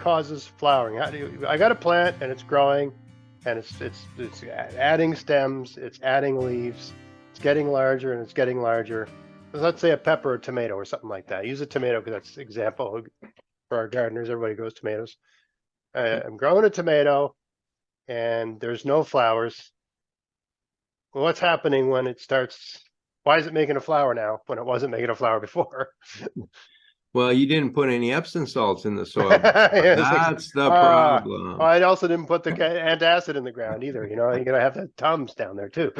causes flowering? How do you, I got a plant and it's growing, and it's adding stems, it's adding leaves, it's getting larger and it's getting larger. Let's say a pepper or tomato or something like that. Use a tomato because that's the example for our gardeners. Everybody grows tomatoes. I'm growing a tomato and there's no flowers. Well, what's happening when it starts? Why is it making a flower now when it wasn't making a flower before? Well, you didn't put any Epsom salts in the soil. Yeah, That's the problem. I also didn't put the antacid in the ground either. You know, you're gonna have the Tums down there too,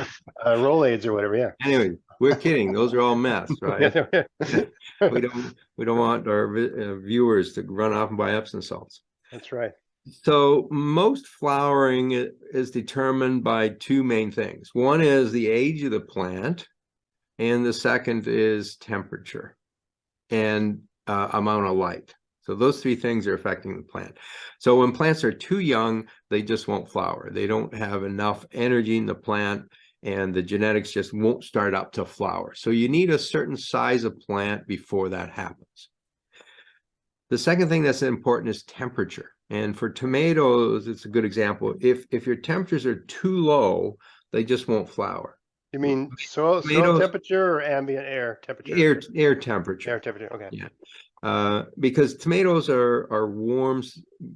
Rolaids or whatever. Yeah. Anyway, we're kidding. Those are all myths, right? we we don't want our viewers to run off and buy Epsom salts. That's right. So most flowering is determined by two main things. One is the age of the plant, and the second is temperature and amount of light. So those three things are affecting the plant. So when plants are too young, they just won't flower. They don't have enough energy in the plant, and the genetics just won't start up to flower. So you need a certain size of plant before that happens. The second thing that's important is temperature. And for tomatoes, it's a good example. If your temperatures are too low, they just won't flower. You mean soil temperature or ambient air temperature? Air temperature. Air temperature. Okay. Yeah. Because tomatoes are warm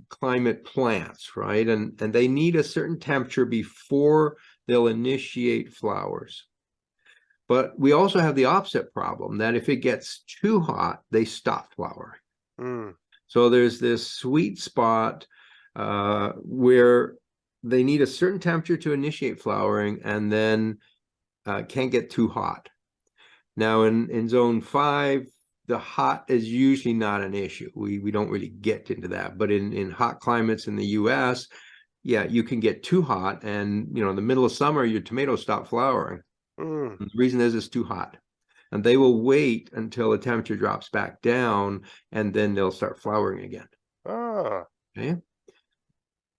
climate plants, right? And they need a certain temperature before they'll initiate flowers. But we also have the opposite problem, that if it gets too hot, they stop flowering. So there's this sweet spot where they need a certain temperature to initiate flowering, and then can't get too hot. Now in zone 5, the hot is usually not an issue. We don't really get into that. But in hot climates in the US, yeah, you can get too hot, and in the middle of summer, your tomatoes stop flowering. The reason is it's too hot. And they will wait until the temperature drops back down, and then they'll start flowering again. Okay.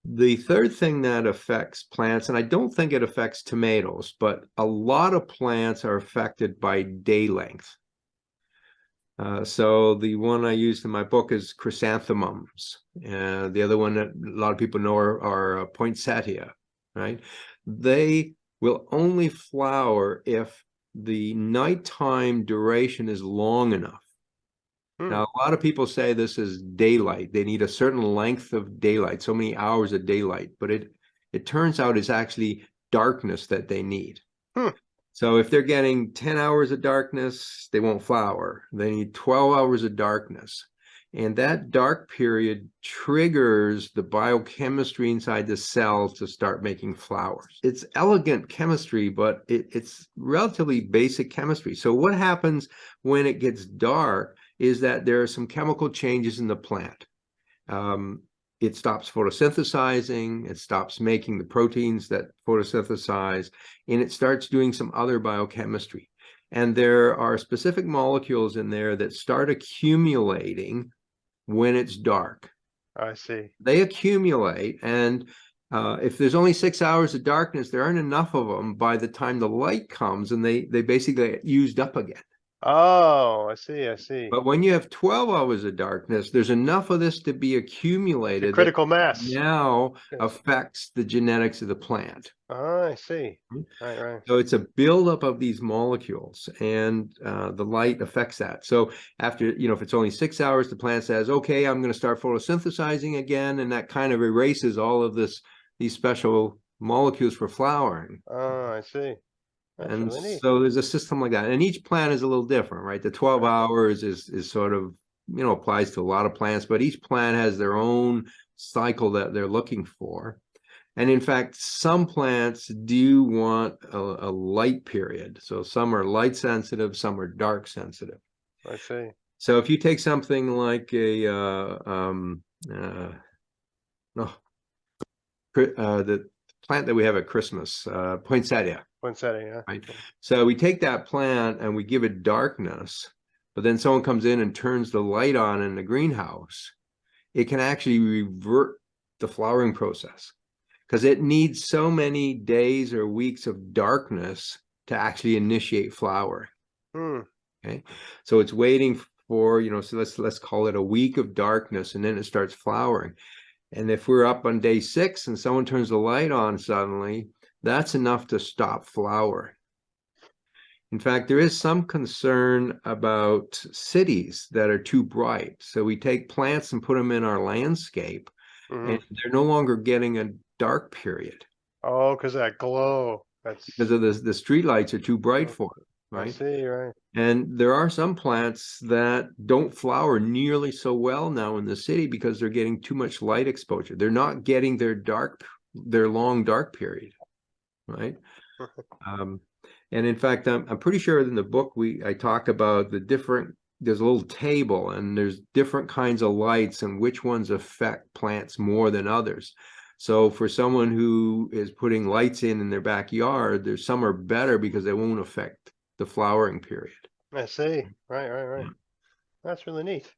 The third thing that affects plants, and I don't think it affects tomatoes, but a lot of plants are affected by day length. So the one I used in my book is chrysanthemums. The other one that a lot of people know are poinsettia, right? They will only flower if the nighttime duration is long enough. Now, a lot of people say this is daylight. They need a certain length of daylight, so many hours of daylight, but it turns out it's actually darkness that they need. So if they're getting 10 hours of darkness, they won't flower. They need 12 hours of darkness. And that dark period triggers the biochemistry inside the cells to start making flowers. It's elegant chemistry, but it's relatively basic chemistry. So what happens when it gets dark is that there are some chemical changes in the plant. It stops photosynthesizing, it stops making the proteins that photosynthesize, and it starts doing some other biochemistry. And there are specific molecules in there that start accumulating when it's dark. I see. They accumulate, and if there's only 6 hours of darkness, there aren't enough of them by the time the light comes, and they basically get used up again. Oh, I see. But when you have 12 hours of darkness, there's enough of this to be accumulated. The critical mass now affects the genetics of the plant. Oh, I see. Right. So it's a buildup of these molecules, and the light affects that. So after, if it's only 6 hours, the plant says, okay, I'm going to start photosynthesizing again, and that kind of erases all of these special molecules for flowering. Oh, I see. That's and really neat. So there's a system like that, and each plant is a little different, right? The 12 hours is sort of, applies to a lot of plants, but each plant has their own cycle that they're looking for. And in fact, some plants do want a light period. So some are light sensitive, some are dark sensitive. I see. So if you take something like the plant that we have at Christmas, poinsettia. Poinsettia, yeah. Right. So we take that plant and we give it darkness, but then someone comes in and turns the light on in the greenhouse. It can actually revert the flowering process because it needs so many days or weeks of darkness to actually initiate flowering. Okay, so it's waiting for, so let's call it a week of darkness, and then it starts flowering. And if we're up on day 6 and someone turns the light on suddenly, that's enough to stop flowering. In fact, there is some concern about cities that are too bright. So we take plants and put them in our landscape, and they're no longer getting a dark period. Oh, because that glow. That's because of the street lights are too bright for it, right? I see, right. And there are some plants that don't flower nearly so well now in the city because they're getting too much light exposure. They're not getting their long dark period, right? And in fact, I'm pretty sure in the book I talk about there's a little table, and there's different kinds of lights and which ones affect plants more than others. So for someone who is putting lights in their backyard, there's some are better because they won't affect the flowering period. I see. Right. Yeah. That's really neat.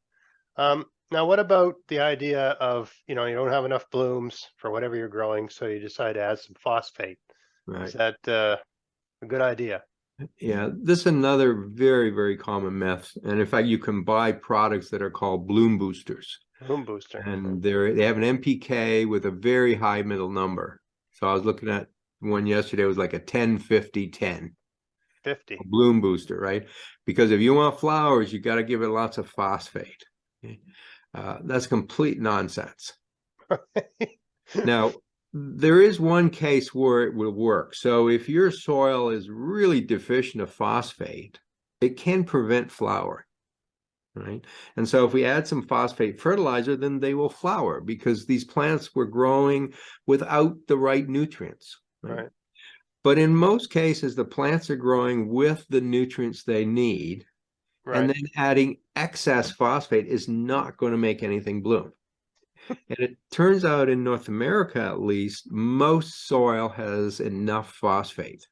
Now, what about the idea of, you don't have enough blooms for whatever you're growing, so you decide to add some phosphate. Right. Is that a good idea? Yeah, this is another very, very common myth. And in fact, you can buy products that are called bloom boosters. Bloom booster. And they have an MPK with a very high middle number. So I was looking at one yesterday, it was like a 10-50-10. 50. A bloom booster, right? Because if you want flowers, you got to give it lots of phosphate. Okay? That's complete nonsense. Now, there is one case where it will work. So if your soil is really deficient of phosphate, it can prevent flowering, right? And so if we add some phosphate fertilizer, then they will flower because these plants were growing without the right nutrients. Right. But in most cases, the plants are growing with the nutrients they need. Right. And then adding excess phosphate is not going to make anything bloom. And it turns out in North America, at least, most soil has enough phosphate.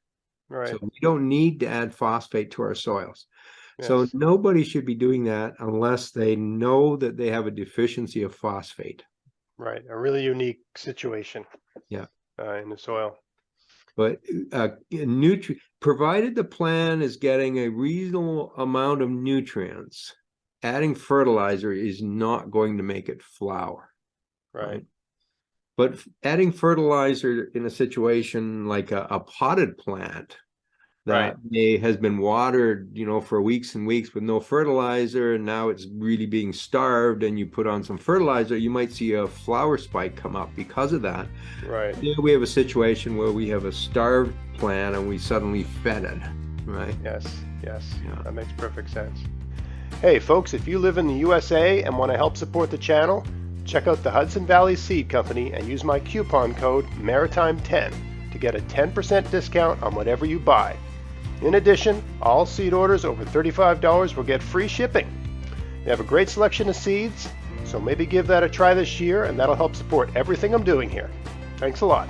Right. So we don't need to add phosphate to our soils. Yes. So nobody should be doing that unless they know that they have a deficiency of phosphate. Right. A really unique situation. Yeah. In the soil. But provided the plant is getting a reasonable amount of nutrients, adding fertilizer is not going to make it flower. Right. But adding fertilizer in a situation like a potted plant that has been watered, for weeks and weeks with no fertilizer, and now it's really being starved, and you put on some fertilizer, you might see a flower spike come up because of that. Right. We have a situation where we have a starved plant and we suddenly fed it, right? Yes. Yeah. That makes perfect sense. Hey, folks, if you live in the USA and want to help support the channel, check out the Hudson Valley Seed Company and use my coupon code MARITIME10 to get a 10% discount on whatever you buy. In addition, all seed orders over $35 will get free shipping. They have a great selection of seeds, so maybe give that a try this year, and that'll help support everything I'm doing here. Thanks a lot.